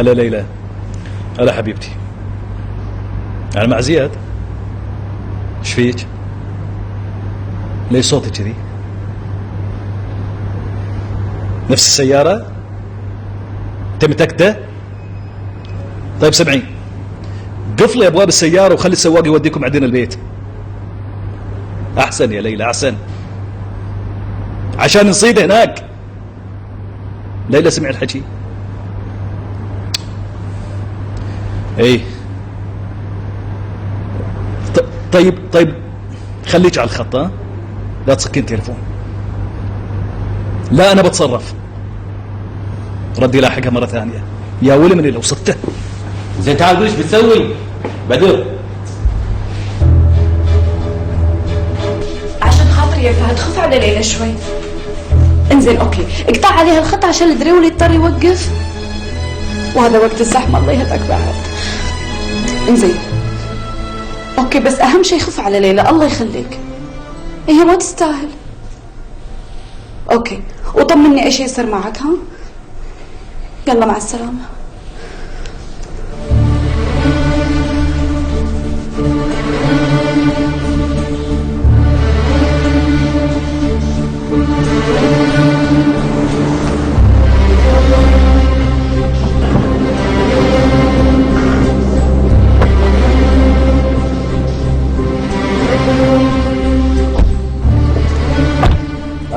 هلا ليلى. هلا حبيبتي. أنا مع زياد. ايش فيك؟ ليش صوتك كذي؟ نفس السيارة؟ أنت متأكدة؟ طيب سمعي، قفلي أبواب السيارة وخلي السواق يوديكم عندنا البيت. أحسن يا ليلى أحسن، عشان نصيد هناك. ليلى سمع الحكي؟ ايه طيب خليك على الخط، ها؟ لا تسكين تليفون. لا انا بتصرف. ردي لاحقها مرة ثانية يا ولي من اللي وصلته. زين تعال قول ايش بتسوي بدر. عشان خاطري يا فهد خف على ليلى شوي. انزين اوكي، اقطع عليها الخط عشان الدريول يضطر يوقف، وهذا وقت الزحمه الله يهدك بعد. انزين اوكي، بس اهم شيء خف على ليلى الله يخليك، هي ما تستاهل. اوكي وطمني ايش يصير معك. ها يلا مع السلامه.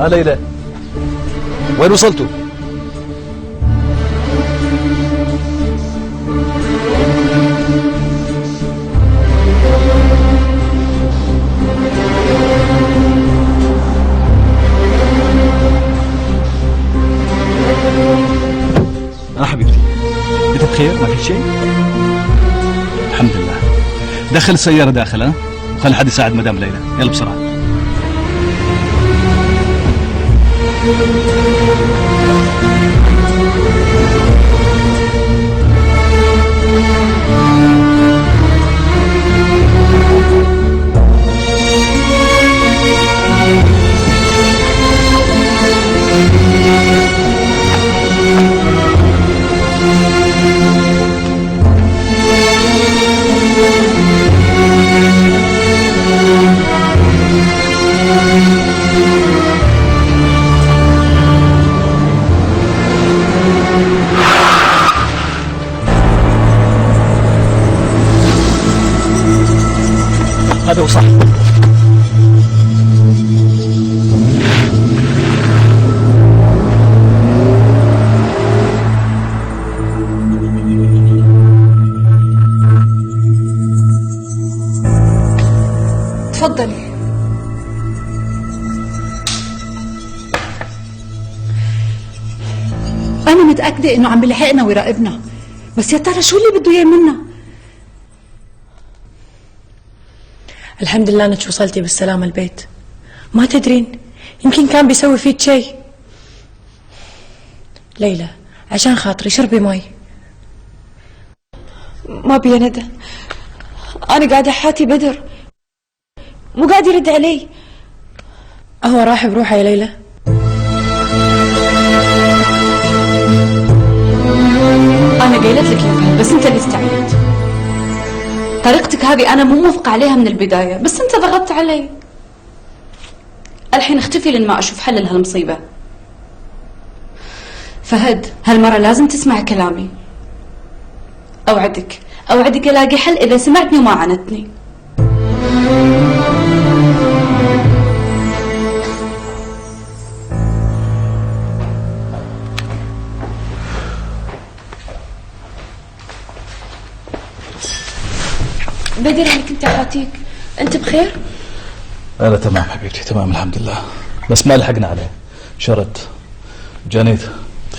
ليلى وين وصلتوا؟ حبيبتي انت بخير؟ ما في شيء؟ الحمد لله. دخل السيارة داخل، ها؟ وخلي حد يساعد مدام ليلى. يلا بسرعة. هذا هو صح. تفضلي. أنا متأكدة إنه عم بيلحقنا ويراقبنا، بس يا ترى شو اللي بده إياه منا؟ الحمد لله انك وصلتي بالسلامة البيت. ما تدرين يمكن كان بيسوي فيك شيء. ليلى عشان خاطري شربي مي. ما بي ندى، انا قاعده حاتي بدر مو قاعد يرد علي. هو راح بروحه يا ليلى. انا قايلت لك يا فهد بس انت اللي استعجلت. طريقتك هذه انا مو موافقه عليها من البدايه، بس انت ضغطت علي. الحين اختفي لين ما اشوف حل لهالمصيبه. فهد هالمره لازم تسمع كلامي. اوعدك الاقي حل اذا سمعتني وما عاندتني. بدر انا كنت احاتيك، انت بخير؟ انا تمام حبيبتي تمام الحمد لله، بس ما لحقنا عليه. شرد جانيت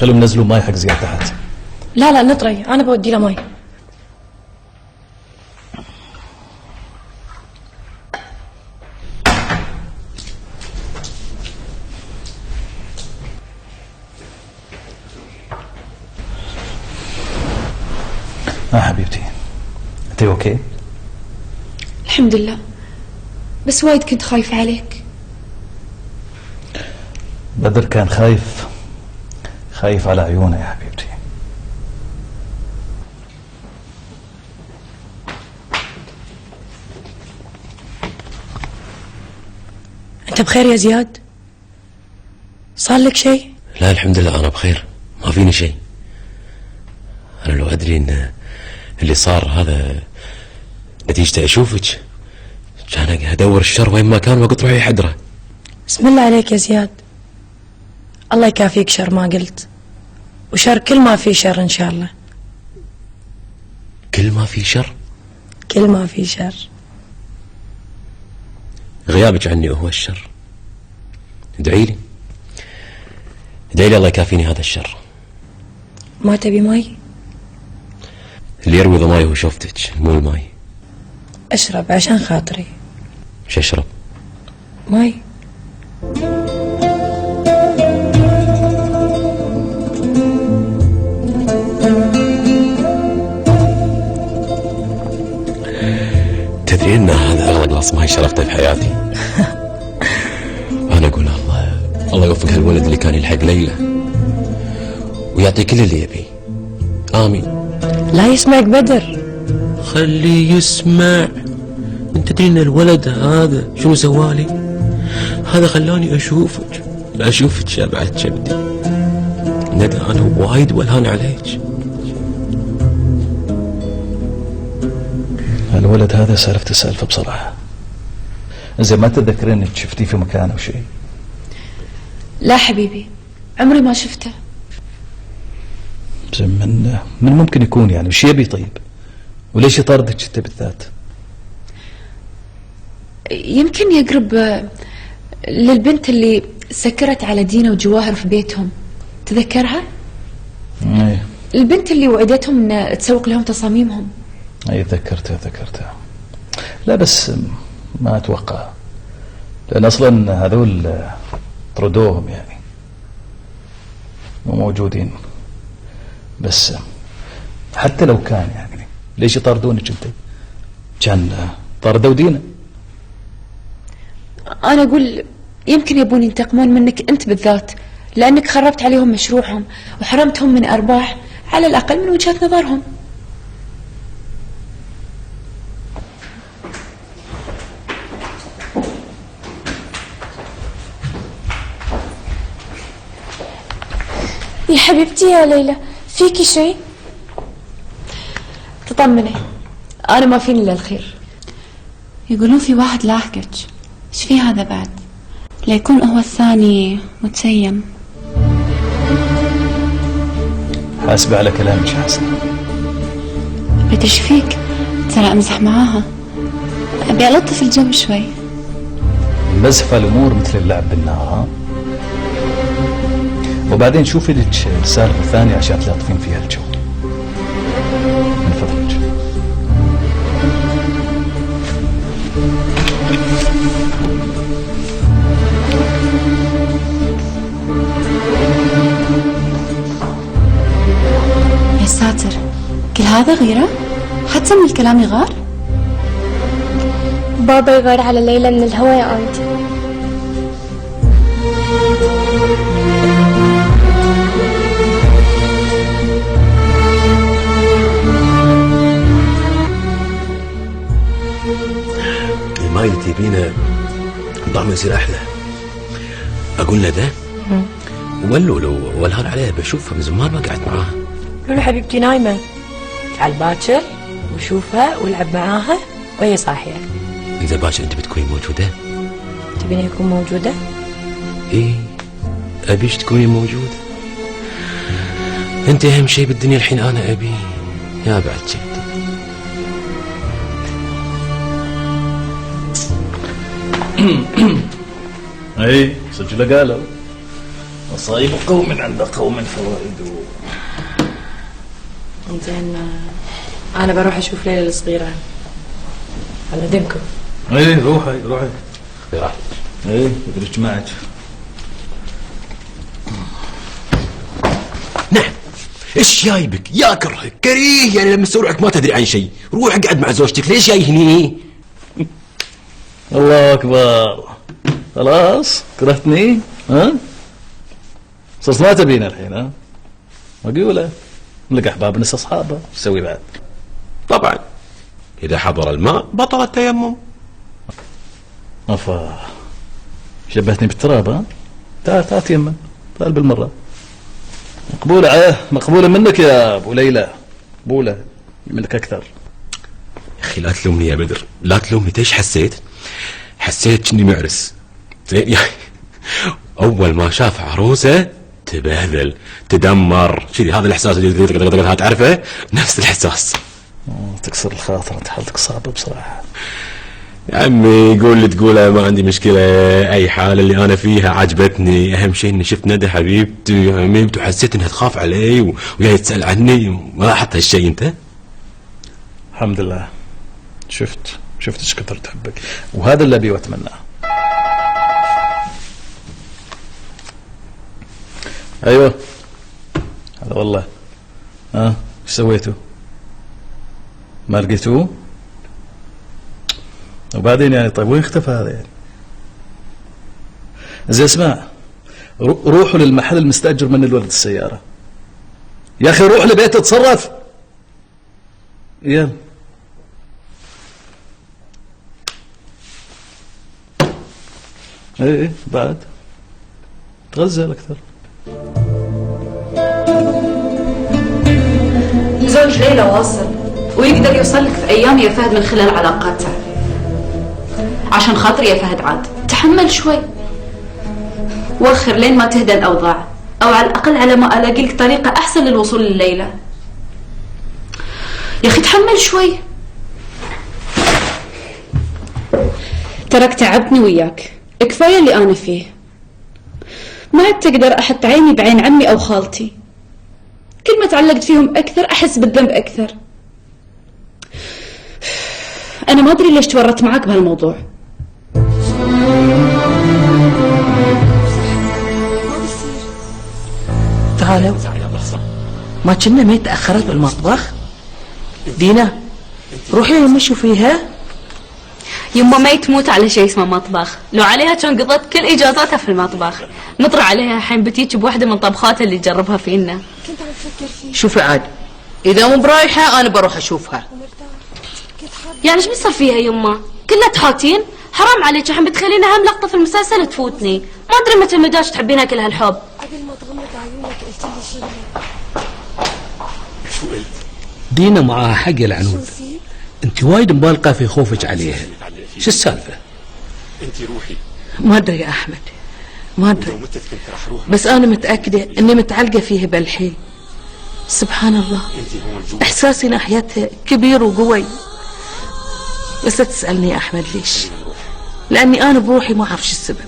خلوا ينزلوا ماي حق زياد تحت. لا نطري، انا بودي له مي. حبيبتي انت اوكي؟ الحمد لله، بس وايد كنت خايفة عليك. بدر كان خايف على عيونه يا حبيبتي. انت بخير يا زياد؟ صار لك شيء؟ لا الحمد لله أنا بخير، ما فيني شيء. أنا لو أدري إن اللي صار هذا نتيجته أشوفك كان أدور الشر وين ما كان وقت روحي حدره. بسم الله عليك يا زياد، الله يكافيك شر ما قلت، وشر كل ما في شر إن شاء الله. كل ما في شر؟ كل ما في شر. غيابك عني هو الشر. ادعي لي، ادعي لي الله يكافيني هذا الشر. ما تبي ماي؟ اللي يروي ضماي هو شوفتك مو الماي. اشرب عشان خاطري. شو اشرب؟ ماي. تدري ان هذا اغلى قلاص ماي شربته في حياتي. انا اقول الله يوفق هالولد اللي كان يلحق ليلى ويعطيه كل اللي يبي. امين. لا يسمعك بدر. خليه يسمع. انت تدري ان الولد هذا شنو سوالي؟ هذا خلاني اشوفك يا بعد كبدي. ندى انا وايد ولهان عليك. الولد هذا سالفته السالفة بصراحة. زين ما تتذكرين انك شفتيه في مكان او شيء؟ لا حبيبي، عمري ما شفته. زين من ممكن يكون يعني؟ وش يبي طيب؟ وليش يطاردك انت بالذات؟ يمكن يقرب للبنت اللي سكرت على دينا وجواهر في بيتهم، تذكرها؟ ايه البنت اللي وعدتهم ان تسوق لهم تصاميمهم. اي ذكرتها. لا بس ما اتوقع، لان اصلا هذول طردوهم يعني مو موجودين. بس حتى لو كان يعني ليش يطاردونك انت؟ كان طاردوا دينا. انا اقول يمكن يبون ينتقمون منك انت بالذات، لانك خربت عليهم مشروعهم وحرمتهم من ارباح على الاقل من وجهة نظرهم. يا حبيبتي يا ليلى، فيكي شيء؟ تطمني، انا ما فيني الا الخير. يقولون في واحد لاحقك، ايش في هذا بعد؟ ليكون هو الثاني متسيم. حاسبة على كلامك يا حسن. بيت ايش فيك؟ ترى امزح معاها، ابي الطف الجو شوي. مزحة الامور مثل اللعب بالنار ها؟ وبعدين شوفي لك السالفة الثانية عشان تلطفين فيها الجو من فضلك. يا ساتر، كل هذا غيرة؟ حتى من الكلام يغار؟ بابا يغار على ليلى من الهوا يا أنتي. الماي اللي تبينه طعمه يصير احلى. اقول ندى ولو لو ولهان عليها بشوفها من زمان ما قعدت معاها. لولو حبيبتي نايمة، تعال باكر وشوفها والعب معاها وهي صاحية. اذا باكر انت بتكوني موجوده؟ تبيني اكون موجودة؟ ايه ابيش تكوني موجوده. انت اهم شيء بالدنيا الحين انا ابي يا بعد جدي. اي سجل قالوا مصايب قوم عند قوم فوائد. زين انا بروح اشوف ليلى الصغيرة على دمكم. اي روحي راح اي ادريك معك. نعم. ايش جايبك؟ يا كريه يعني لما تسوي روحك ما تدري عن شيء. روح اقعد مع زوجتك. ليش جاي هني؟ الله اكبر. خلاص كرهتني ها؟ صرت ما تبينا الحين ها؟ اقوله نلقى احباب نس اصحابه. ايش تسوي بعد؟ طبعا اذا حضر الماء بطل التيمم. افا شبهتني بالتراب ها؟ تعال يمه، تعال بالمرة. مقبولة منك يا أبو ليلى، مقبولة منك أكثر. يا أخي لا تلومني يا بدر، لا تلومني. ايش حسيت إني معرس زين يعني. أول ما شاف عروسة تبهذل تدمر شذي، هذا الإحساس اللي تعرفه، نفس الإحساس. تكسر الخاطر، أنت حالتك صعبة بصراحة يا عمي. قول اللي تقوله، ما عندي مشكلة. أي حالة اللي أنا فيها عجبتني. أهم شيء إني شفت ندى حبيبتي وحسيت إنها تخاف علي وجاي تسأل عني، وما لاحظت هالشيء أنت. الحمد لله. شفت ايش كثر تحبك، وهذا اللي أبي وأتمناه. أيوه هذا والله. ايش سويتوا؟ ما لقيتوه؟ وبعدين يعني طيب وين اختفى هذا يعني؟ زي اسمع، روحوا للمحل المستأجر من الولد السيارة. يا أخي روح لبيته اتصرف. يلا. ايه بعد تغزل أكثر. زوج ليلى واصل ويقدر يوصل لك في أيام يا فهد من خلال علاقاته. عشان خاطري يا فهد عاد تحمل شوي، وخر لين ما تهدى الأوضاع، أو على الأقل على ما ألاقي لك طريقة أحسن للوصول لليلى. يا أخي تحمل شوي. ترك تعبتني وياك، كفاية اللي أنا فيه. ما عاد تقدر أحط عيني بعين عمي أو خالتي، كل ما تعلقت فيهم أكثر أحس بالذنب أكثر. أنا ما أدري ليش تورطت معاك بهالموضوع. تعالوا، ما كنا ما تأخرت بالمطبخ؟ دينا روحي يما شوفيها. يما ما تموت على شيء اسمه مطبخ، لو عليها كان قضت كل اجازاتها في المطبخ. نطر عليها الحين بتيجي بواحدة من طبخاتها اللي تجربها فينا. شوفي عاد، اذا مو برايحه انا بروح اشوفها. يعني ايش بيصير فيها يما؟ كلها تحاتين؟ حرام عليك، الحين بتخلينا اهم لقطة في المسلسل تفوتني. ما ادري متى المداش تحبينها كل هالحب. قبل ما تغمض عيونك قلت لي شو دينا معاها حق يا العنود، انت وايد مبالغه في خوفك عليها. شو السالفه؟ انت روحي. ما ادري يا احمد، ما ادري، بس انا متاكده اني متعلقه فيها بالحين. سبحان الله، احساسي ناحيتها كبير وقوي. بس تسالني يا احمد ليش؟ لاني انا بروحي ما اعرف شو السبب.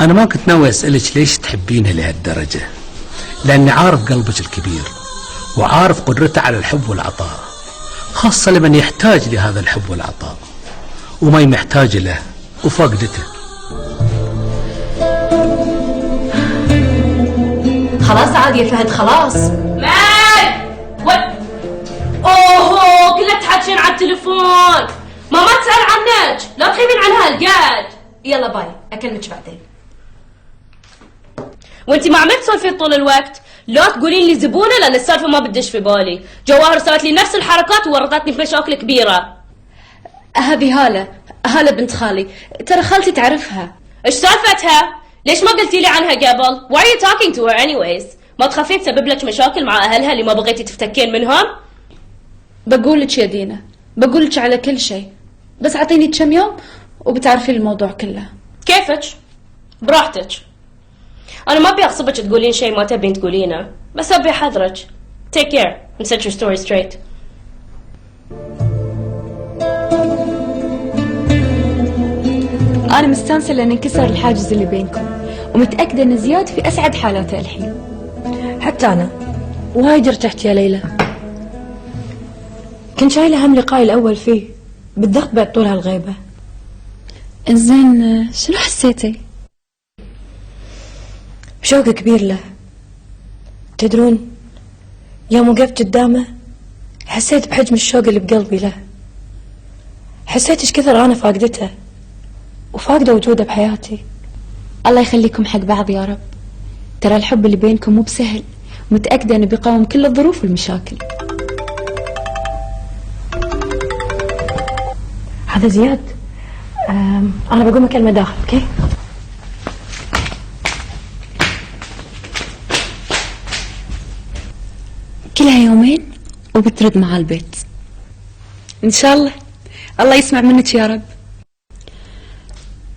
انا ما كنت ناوي اسالك ليش تحبينها لهالدرجه، لاني عارف قلبك الكبير وعارف قدرته على الحب والعطاء، خاصه لمن يحتاج لهذا الحب والعطاء وما محتاج له وفقدته. خلاص عاد يا فهد خلاص. اوه كلها تحكين على التليفون. ماما تسأل عنك، لا تخيبين عنها القعد. يلا باي، اكلمك بعدين. وانتي ما عملت تسولفين طول الوقت، لا تقولين لي زبونه لان السالفه ما بدش في بالي. جواهر سوت لي نفس الحركات وورطتني في مشاكل كبيره. هذه هالة بنت خالي، ترى خالتي تعرفها. ايش سالفتها؟ ليش ما قلتي لي عنها قبل؟ Why are you talking to her anyways؟ ما تخافين تسبب لك مشاكل مع اهلها اللي ما بغيتي تفتكين منهم؟ بقولك يا دينا، بقولك على كل شيء، بس اعطيني كم يوم وبتعرفين الموضوع كله. كيفك؟ براحتك. انا ما ابي اغصبك تقولين شيء ما تبين تقولينه، بس ابي احذرك. Take care and set your story straight. أنا مستانسة لأن انكسر الحاجز اللي بينكم، ومتأكدة أن زياد في أسعد حالاته الحين. حتى أنا وايد ارتحت يا ليلى، كنت شايلة هم لقائي الأول فيه بالضغط بعد طول هالغيبة. إنزين شنو حسيتي؟ شوق كبير له. تدرون يوم وقفت قدامه حسيت بحجم الشوق اللي بقلبي له، حسيت ايش كثر أنا فاقدته وفاقدة وجوده بحياتي. الله يخليكم حق بعض يا رب. ترى الحب اللي بينكم مو بسهل، متأكدة أنه بيقاوم كل الظروف والمشاكل. هذا زياد، أنا بقوم أكلمه داخل. أوكي يومين وبترد مع البيت. إن شاء الله. الله يسمع منك يا رب.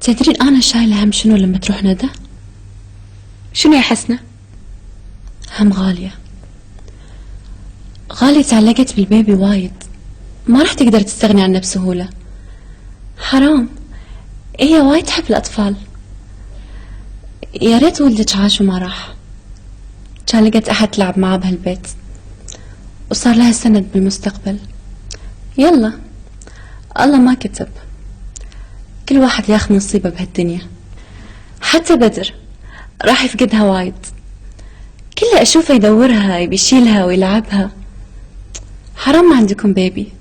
تدرين أنا شايلة هم شنو لما تروح ندى؟ شنو يا حسنة؟ هم غالية. غالية تعلقت بالبيبي وايد، ما راح تقدر تستغني عنه بسهولة. حرام، هي وايد تحب الأطفال. يا ريت ولدك عاش وما راح، كان لقيت أحد تلعب معه بهالبيت وصار لها سند بالمستقبل. يلا، الله ما كتب، كل واحد ياخذ نصيبه بهالدنيا. حتى بدر راح يفقدها وايد، كله أشوفه يدورها، يبي يشيلها ويلعبها. حرام ما عندكم بيبي.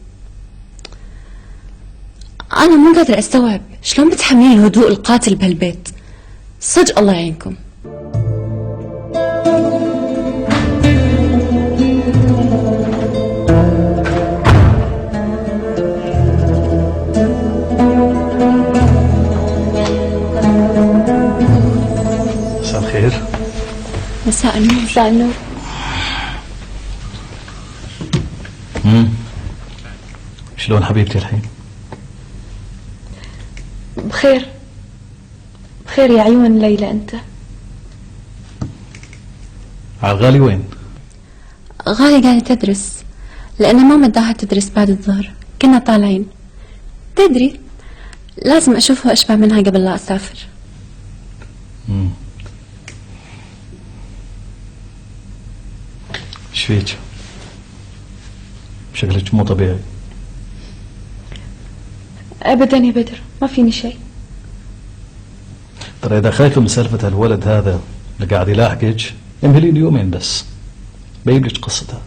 أنا مو قادرة أستوعب شلون بتحملين الهدوء القاتل بهالبيت. صدق الله يعينكم. مساء الخير. مساء النور. مساء النور. شلون حبيبتي الحين؟ بخير بخير يا عيون ليلى. أنت عالغالي وين؟ غالي قاعدة تدرس، لأن ماما داها تدرس بعد الظهر، كنا طالعين. تدري لازم أشوفها وأشبع منها قبل لا أسافر. ايش فيك؟ شكلك مو طبيعي. أبدا يا بدر، ما فيني شيء. ترى إذا خايفة من سالفة الولد هذا اللي قاعد يلاحقك، امهليني يومين بس بجيب لك قصتها.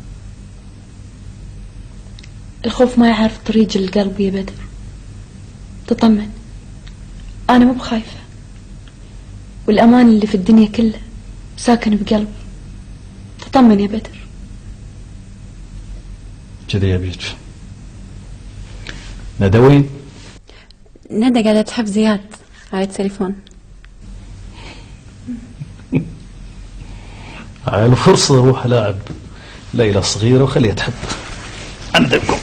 الخوف ما يعرف طريق القلب يا بدر. تطمن، أنا مو بخايفة، والأمان اللي في الدنيا كله ساكن بقلبي. تطمن يا بدر. كذا يبيك. ندى وين؟ ندى قاعدة تحب زياد على التليفون. هاي الفرصة اروح الاعب ليلى صغيرة وخليها تحب. انا دبكم.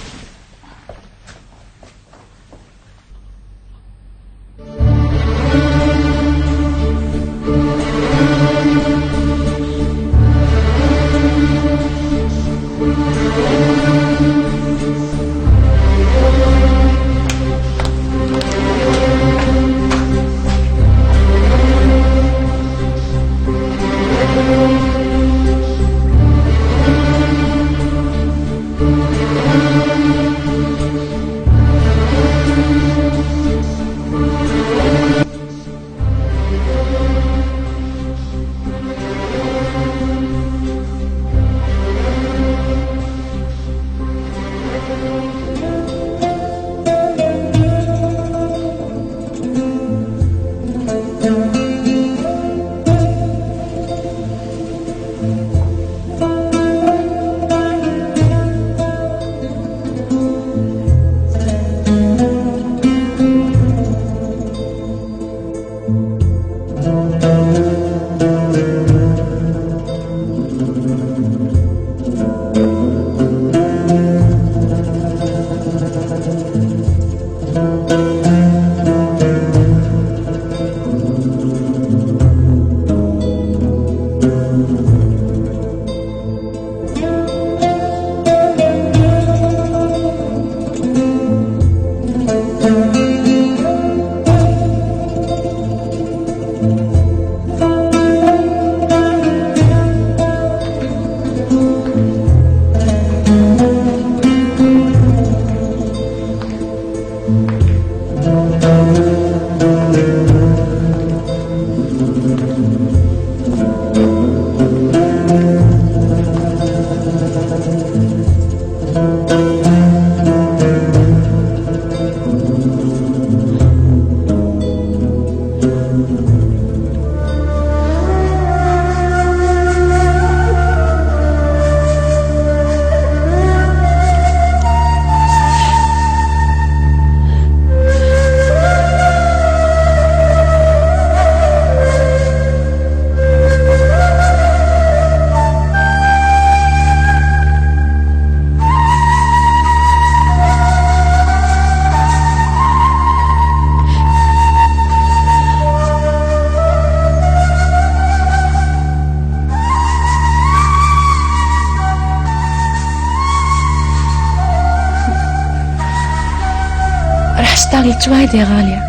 اشتاق لك وايد يا غالية،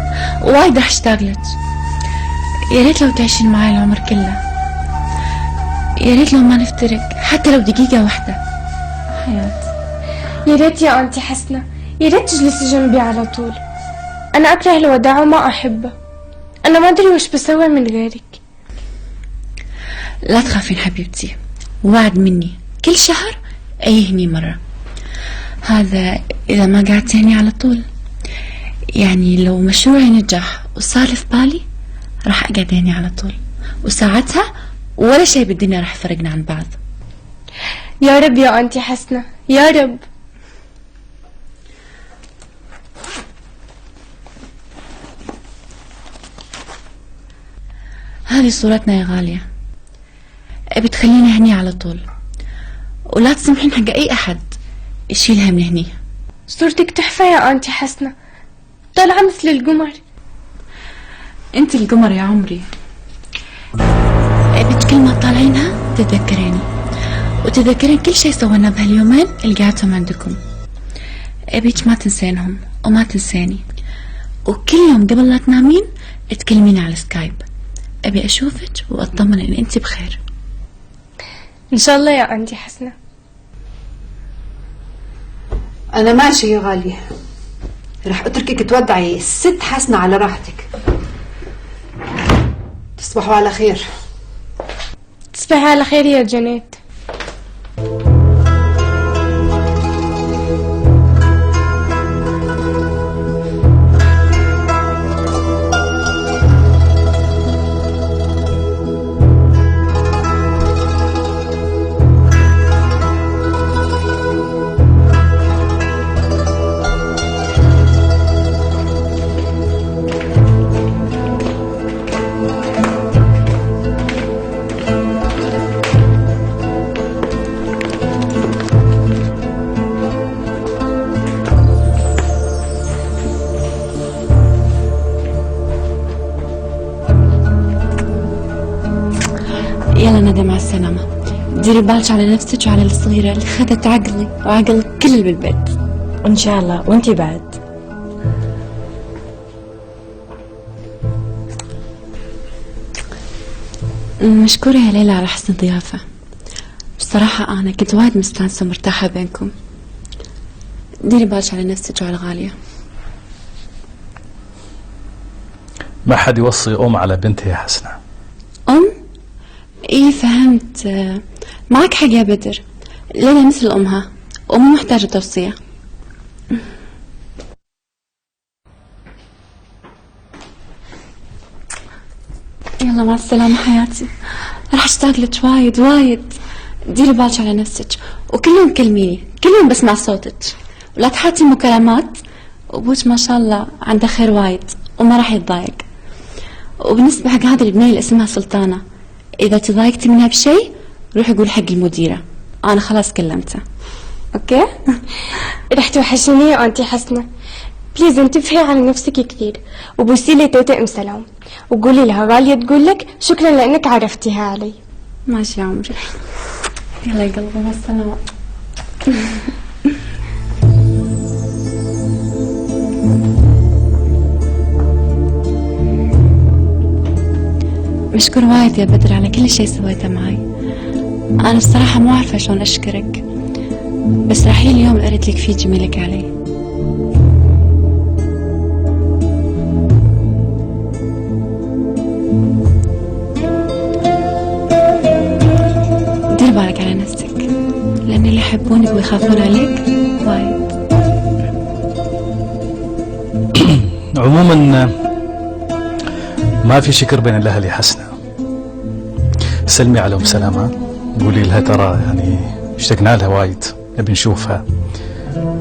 وايد رح اشتاق لك. يا ريت لو تعيشين معي العمر كله، يا ريت لو ما نفترق حتى لو دقيقة واحدة. حياتي يا ريت يا أنتي حسنة، يا ريت تجلسي جنبي على طول. أنا أكره الوداع وما أحبه. أنا ما أدري وش بسوي من غيرك. لا تخافين حبيبتي، وعد مني كل شهر أيهني مرة. هذا إذا ما قعدتي هني على طول. يعني لو مشروعي نجح وصار في بالي راح أقعد هني على طول، وساعتها ولا شيء بالدنيا راح يفرقنا عن بعض. يا رب يا أنتي حسنة، يا رب. هذه صورتنا يا غالية، أبي تخلينا هني على طول، ولا تسمحين حق أي أحد يشيلها من هني. صورتك تحفة يا أنتي حسنة، طالعة مثل القمر. أنت القمر يا عمري. أبيك كل ما تطالعينها تتذكريني، وتذكرين كل شيء سوينا بهاليومين اللي قعدتهم عندكم. أبيك ما تنسينهم وما تنسيني، وكل يوم قبل لا تنامين تكلميني على سكايب. أبي أشوفك وأطمن إن أنت بخير. إن شاء الله يا أنتي حسنة. أنا ماشي يا غالية، رح أتركك تودعي الست حسنة على راحتك. تصبحوا على خير. تصبحي على خير يا جنات. يلا ندى مع السلامة. ديري بالك على نفسك وعلى الصغيرة اللي خذت عقلي وعقل كل اللي بالبيت. إن شاء الله، وانتي بعد. مشكورة يا ليلى على حسن الضيافة. بصراحة أنا كنت وايد مستانسة ومرتاحة بينكم. ديري بالك على نفسك وعلى غالية. ما حد يوصي أم على بنتها يا حسنة. أم؟ إيه فهمت. معك حق يا بدر، ليلى مثل أمها ومو محتاجة توصية. يلا مع السلامة حياتي، راح اشتاق لك وايد وايد. ديري بالك على نفسك، وكل يوم كلميني، كل يوم بسمع صوتك، ولا تحاتي مكالمات. وابوك ما شاء الله عنده خير وايد وما راح يتضايق. وبالنسبة حق هذه البنية اللي اسمها سلطانة، إذا تضايقتي منها بشيء روحي قول حق المديرة، أنا خلاص كلمتها. أوكي؟ رح توحشيني يا أنتي حسنة. بليز انتبهي على نفسك كثير، وبوسي لي تيتا أم سلام، وقولي لها غالية تقول لك شكرا لأنك عرفتيها علي. ماشي يا عمري. يلا يا قلبي مع السلامة. مشكور وايد يا بدر على كل شيء سويته معي. أنا بصراحة مو عارفة شلون أشكرك، بس راح اليوم قريت لك فيه جميلك علي. دير بالك على نفسك، لأن اللي يحبونك ويخافون عليك وايد. عموما ما في شكر بين الأهل يا حسنة. سلمي على أم سلامة، قولي لها ترى يعني اشتقنا لها وايد، نبي نشوفها.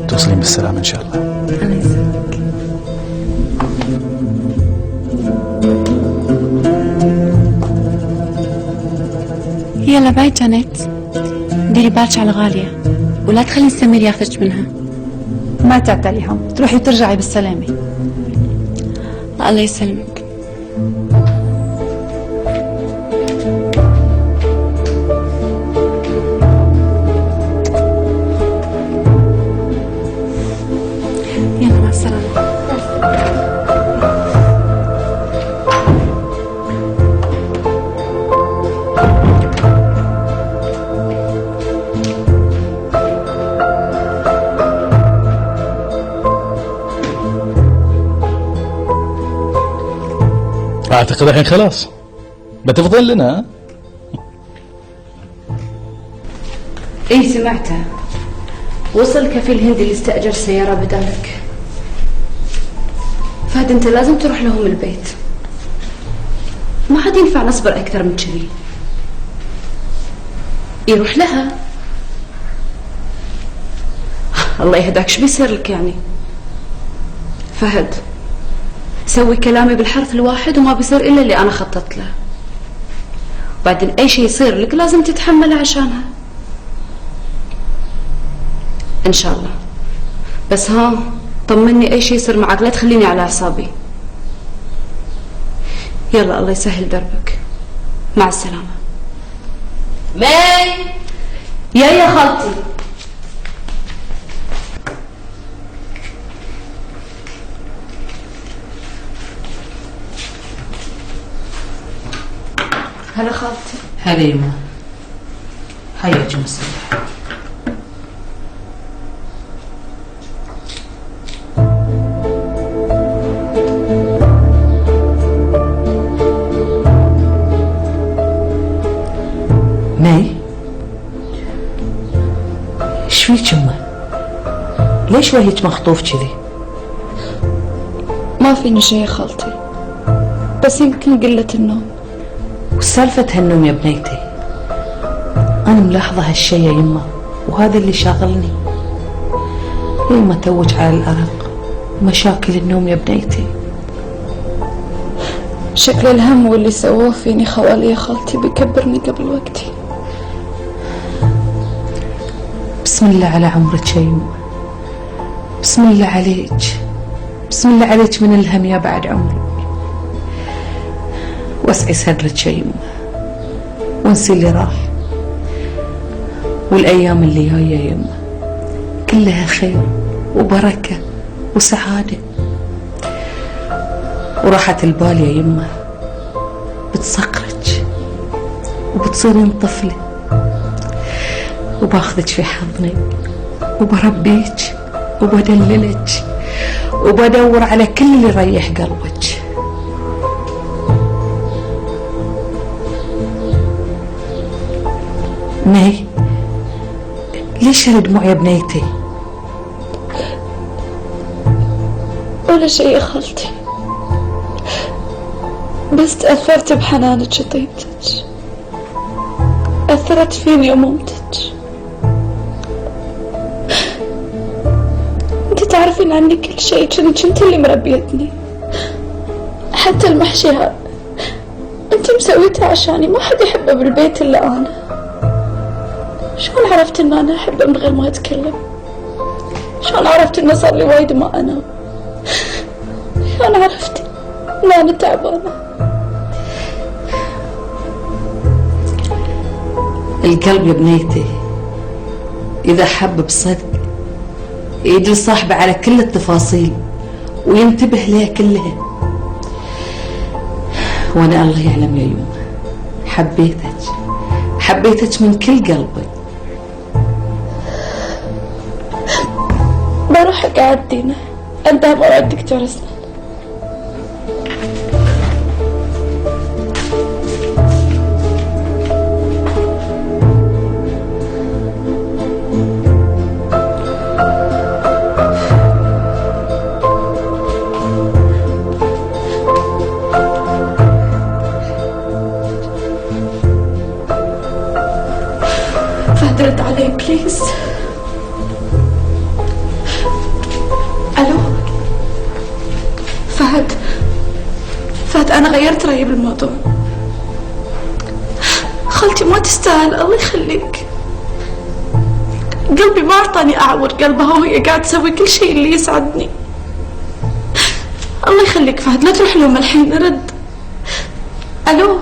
توصلين بالسلامة إن شاء الله. الله يسلمك. يلا باي جانيت، ديري بالك على غالية، ولا تخلين سمير ياخذك منها. ما تعتليهم، تروحي وترجعي بالسلامة. الله يسلمك. يلا مع السلامة. اعتقد الحين خلاص بتفضل لنا. اي سمعته، وصل كفيل هندي اللي استأجر سيارة بدالك. فهد انت لازم تروح لهم البيت، ما عاد ينفع نصبر اكثر من كذي. يروح لها. الله يهداك، شو بيصير لك يعني؟ فهد سوي كلامي بالحرف الواحد وما بيصير الا اللي انا خططت له. بعدين اي شيء يصير لك لازم تتحمله عشانها ان شاء الله. بس ها طمني اي شيء يصير معك، لا تخليني على اعصابي. يلا الله يسهل دربك، مع السلامة. ماي يا خالتي. هلا خالتي. هلا يما، حياك مساء. ماي ايش فيك يما؟ ليش وجهك مخطوف كذي؟ ما فيني شي يا خالتي، بس يمكن قلة النوم. وسالفة هالنوم يا بنيتي؟ أنا ملاحظة هالشي يا يما، وهذا اللي شاغلني. يما توج على الأرق ومشاكل النوم يا بنيتي. شكل الهم واللي سووه فيني خوالي يا خالتي بيكبرني قبل وقتي. بسم الله على عمرك يا يما، بسم الله عليك، بسم الله عليك من الهم يا بعد عمري. واسعي صدرك يا يما، وانسي اللي راح، والايام اللي جايه يا يما كلها خير وبركه وسعاده. وراحة البال يا يما بتصقرك وبتصيرين طفله، وباخذك في حضني وبربيك وبدللك وبدور على كل اللي يريح قلبك. ماي ليش هالدموع يا بنيتي؟ ولا شيء يا خالتي، بس تأثرت بحنانك وطيبتك، أثرت فيني أمومتك. انت تعرفين عني كل شيء، كنت انت اللي مربيتني. حتى المحشي هذا انت مسويته عشاني، ما حد يحبه بالبيت الا انا. شلون عرفت ان انا احبه من غير ما اتكلم؟ شلون عرفت انه صار لي وايد ما انام؟ شلون عرفت ان انا تعبانه؟ القلب يا بنيتي اذا حب بصدق يدل صاحبه على كل التفاصيل وينتبه لها كلها. وانا الله يعلم يا يوم حبيتك من كل قلبي. بروح اقعد دينا عندها موعد دكتور اسنان. فهد رد علي بليز. الو فهد انا غيرت رايي بالموضوع. خالتي ما تستاهل، الله يخليك. قلبي ما اعطاني اعور قلبها وهي قاعد تسوي كل شيء اللي يسعدني. الله يخليك فهد، لا تروح لهم الحين، رد. الو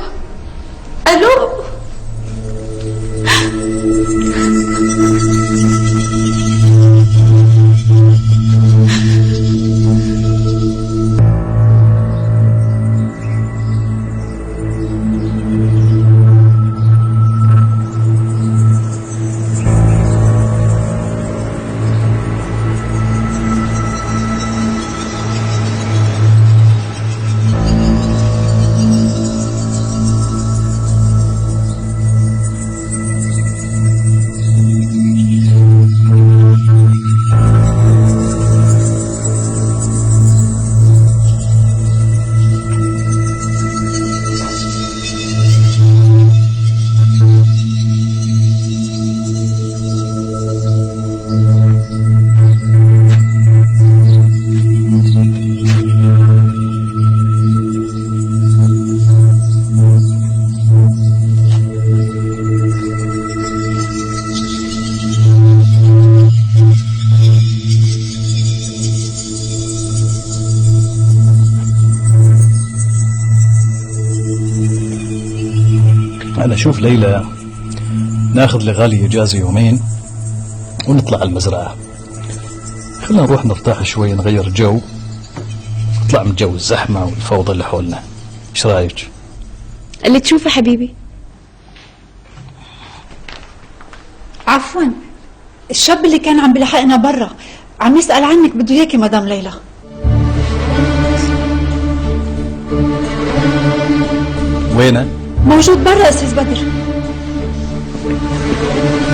هلا شوف ليلى، ناخذ لغالي اجازة يومين ونطلع على المزرعة. خلينا نروح نرتاح شوي، نغير جو، نطلع من جو الزحمة والفوضى اللي حولنا. ايش رايك؟ اللي تشوفه حبيبي. عفوا، الشاب اللي كان عم بلحقنا برا عم يسأل عنك، بده اياكي مدام ليلى. وينه؟ موجود برا استاذ بدر.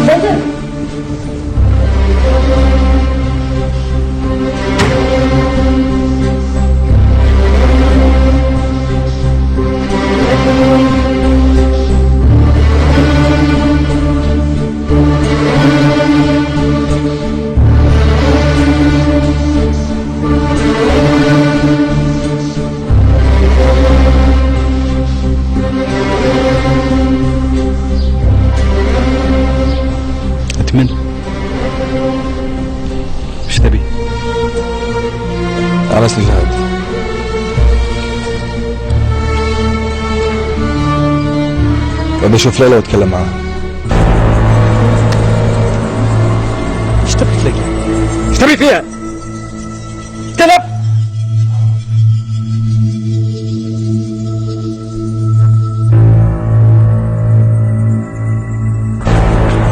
بدر أتمنى. ايش تبي؟ أنا اسمي فهد. بدي أشوف ليلى وأتكلم معها. ايش تبي ليلى؟ ايش تبي فيها؟ تلف.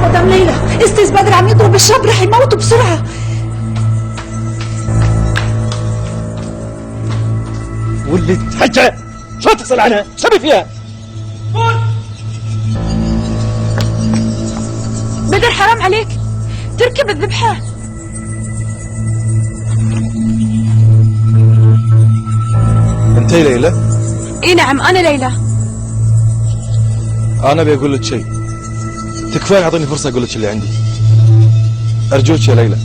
مدام ليلى، استاذ بدر عم يضرب الشاب، رح يموته بسرعة. واللي تحجى شو تسأل عنها؟ ايش تبي فيها؟ بدر حرام عليك، تركب الذبحة. أنت ليلى؟ اي نعم انا ليلى. أنا بقول لك شيء، تكفين أعطيني فرصة أقول لك اللي عندي. أرجوك يا ليلى.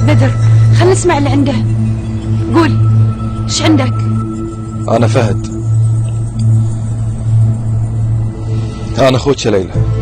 بدر خلينا نسمع اللي عنده، قول ايش عندك؟ أنا فهد، أنا أخوك يا ليلى.